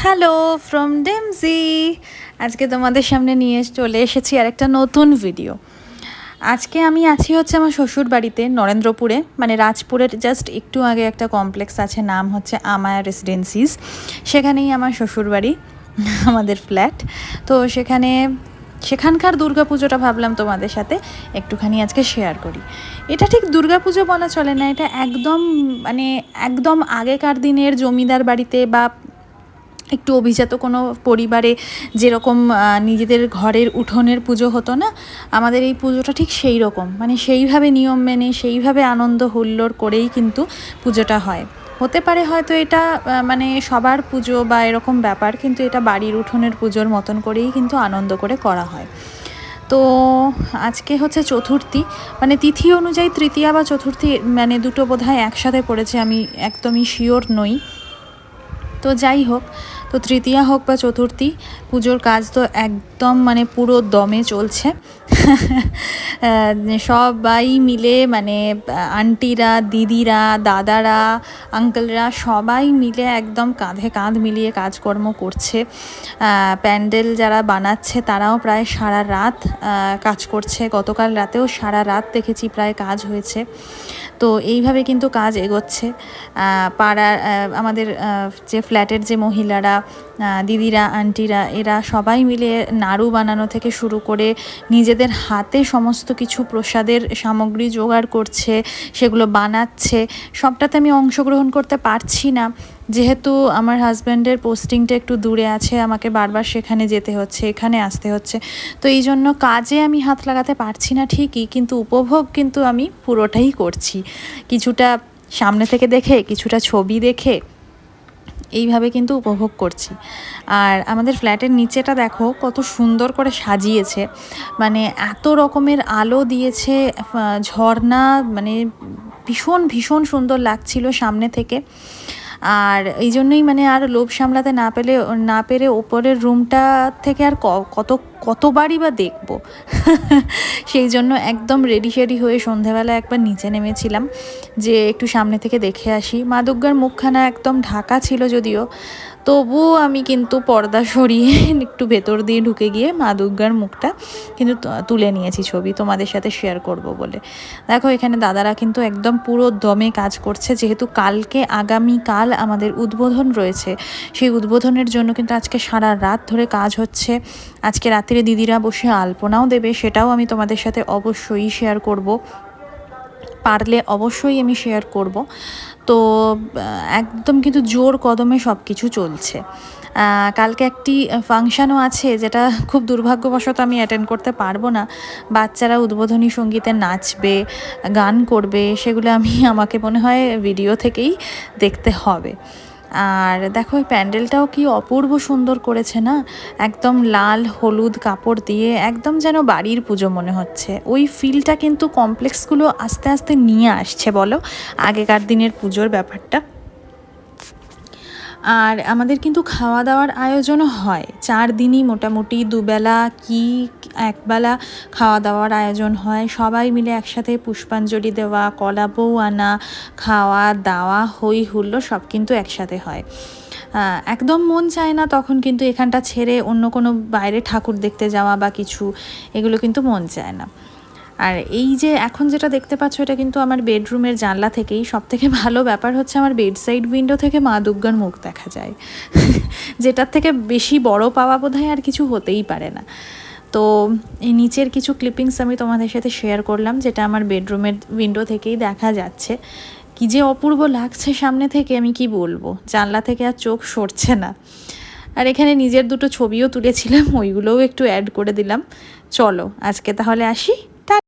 Hello from ডেমজি। আজকে তোমাদের সামনে নিয়ে চলে এসেছি আর একটা নতুন ভিডিও। আজকে আমি আছি হচ্ছে আমার শ্বশুর বাড়িতে নরেন্দ্রপুরে, মানে রাজপুরের জাস্ট একটু আগে একটা কমপ্লেক্স আছে, নাম হচ্ছে আমায়া রেসিডেন্সিস। সেখানেই আমার শ্বশুর বাড়ি, আমাদের ফ্ল্যাট। তো সেখানকার দুর্গাপুজোটা ভাবলাম তোমাদের সাথে একটুখানি আজকে শেয়ার করি। এটা ঠিক দুর্গাপুজো বলা চলে না, এটা একদম আগেকার দিনের জমিদার বাড়িতে বা একটু অভিজাত কোনো পরিবারে যেরকম নিজেদের ঘরের উঠোনের পুজো হতো না, আমাদের এই পুজোটা ঠিক সেই রকম, মানে সেইভাবে নিয়ম মেনে সেইভাবে আনন্দ হুল্লোড় করেই কিন্তু পুজোটা হয়। হতে পারে হয়তো এটা মানে সবার পুজো বা এরকম ব্যাপার, কিন্তু এটা বাড়ির উঠোনের পুজোর মতন করেই কিন্তু আনন্দ করে করা হয়। তো আজকে হচ্ছে চতুর্থী, মানে তিথি অনুযায়ী তৃতীয়া বা চতুর্থী, মানে দুটো বোধহয় একসাথে পড়েছে, আমি একদমই শিওর নই। তো যাই হোক, তো তৃতীয়া হোক বা চতুর্থী, পুজোর কাজ তো একদম মানে পুরো দমে চলছে। সবাই মিলে, মানে আন্টিরা, দিদিরা, দাদারা, আঙ্কেলরা সবাই মিলে একদম কাঁধে কাঁধ মিলিয়ে কাজকর্ম করছে। প্যান্ডেল যারা বানাচ্ছে তারাও প্রায় সারা রাত কাজ করছে। গতকাল রাতেও সারা রাত দেখেছি প্রায় কাজ হয়েছে। তো এইভাবে কিন্তু কাজ এগোচ্ছে। পাড়ার আমাদের যে ফ্ল্যাটের যে মহিলারা, দিদিরা, আন্টিরা, এরা সবাই মিলে নাড়ু বানানো থেকে শুরু করে নিজেদের হাতে সমস্ত কিছু প্রসাদের সামগ্রী জোগাড় করছে, সেগুলো বানাচ্ছে। সবটাতে আমি অংশগ্রহণ করতে পারছি না, যেহেতু আমার হাজব্যান্ডের পোস্টিংটা একটু দূরে আছে, আমাকে বারবার সেখানে যেতে হচ্ছে, এখানে আসতে হচ্ছে। তো এই জন্য কাজে আমি হাত লাগাতে পারছি না ঠিকই, কিন্তু উপভোগ কিন্তু আমি পুরোটাই করছি, কিছুটা সামনে থেকে দেখে, কিছুটা ছবি দেখে, এইভাবে কিন্তু উপভোগ করছি। আর আমাদের ফ্ল্যাটের নিচেটা দেখো কত সুন্দর করে সাজিয়েছে, মানে এত রকমের আলো দিয়েছে, ঝর্ণা, মানে ভীষণ ভীষণ সুন্দর লাগছিল সামনে থেকে। আর এই জন্যই মানে আর লোভ সামলাতে না পেরে ওপরের রুমটা থেকে আর কতবারই বা দেখবো। সেই জন্য একদম রেডি শেডি হয়ে সন্ধেবেলা একবার নিচে নেমেছিলাম, যে একটু সামনে থেকে দেখে আসি। মা দুর্গার মুখখানা একদম ঢাকা ছিল যদিও, তবুও আমি কিন্তু পর্দা সরিয়ে একটু ভেতর দিয়ে ঢুকে গিয়ে মা দুর্গার মুখটা কিন্তু তুলে নিয়েছি ছবি, তোমাদের সাথে শেয়ার করব বলে। দেখো এখানে দাদারা কিন্তু একদম পুরো দমে কাজ করছে, যেহেতু আগামীকাল আমাদের উদ্বোধন রয়েছে। সেই উদ্বোধনের জন্য কিন্তু আজকে সারা রাত ধরে কাজ হচ্ছে। আজকে রাত্রে দিদিরা বসে আলপনাও দেবে, সেটাও আমি তোমাদের সাথে অবশ্যই শেয়ার করব, পারলে অবশ্যই আমি শেয়ার করব। তো একদম কিন্তু জোর কদমে সব কিছু চলছে। কালকে একটি ফাংশানও আছে, যেটা খুব দুর্ভাগ্যবশত আমি অ্যাটেন্ড করতে পারবো না। বাচ্চারা উদ্বোধনী সঙ্গীতে নাচবে, গান করবে, সেগুলো আমাকে মনে হয় ভিডিও থেকেই দেখতে হবে। আর দেখো এই প্যান্ডেলটাও কি অপূর্ব সুন্দর করেছে না, একদম লাল হলুদ কাপড় দিয়ে, একদম যেন বাড়ির পুজো মনে হচ্ছে। ওই ফিলটা কিন্তু কমপ্লেক্সগুলো আস্তে আস্তে নিয়ে আসছে, বলো, আগেকার দিনের পুজোর ব্যাপারটা। আর আমাদের কিন্তু খাওয়া দাওয়ার আয়োজনও হয় 4 দিনই, মোটামুটি দুবেলা কি একবেলা খাওয়া দাওয়ার আয়োজন হয়। সবাই মিলে একসাথে পুষ্পাঞ্জলি দেওয়া, কলা বউ আনা, খাওয়া দাওয়া, হই হুল্লো সব কিন্তু একসাথে হয়। একদম মন চায় না তখন কিন্তু এখানটা ছেড়ে অন্য কোনো বাইরে ঠাকুর দেখতে যাওয়া বা কিছু, এগুলো কিন্তু মন চায় না। আর এই যে এখন যেটা দেখতে পাচ্ছ, এটা কিন্তু আমার বেডরুমের জানলা থেকেই। সবথেকে ভালো ব্যাপার হচ্ছে আমার বেড সাইড উইন্ডো থেকে মা দুর্গার মুখ দেখা যায়। যেটার থেকে বেশি বড় পাওয়া বোধহয় আর কিছু হতেই পারে না। তো এই নিচের কিছু ক্লিপিংস আমি তোমাদের সাথে শেয়ার করলাম, যেটা আমার বেডরুমের উইন্ডো থেকেই দেখা যাচ্ছে। কি যে অপূর্ব লাগছে সামনে থেকে, আমি কি বলবো, জানলা থেকে আর চোখ সরছে না। আর এখানে নিজের দুটো ছবিও তুলেছিলাম, ওইগুলোও একটু অ্যাড করে দিলাম। চলো আজকে তাহলে আসি।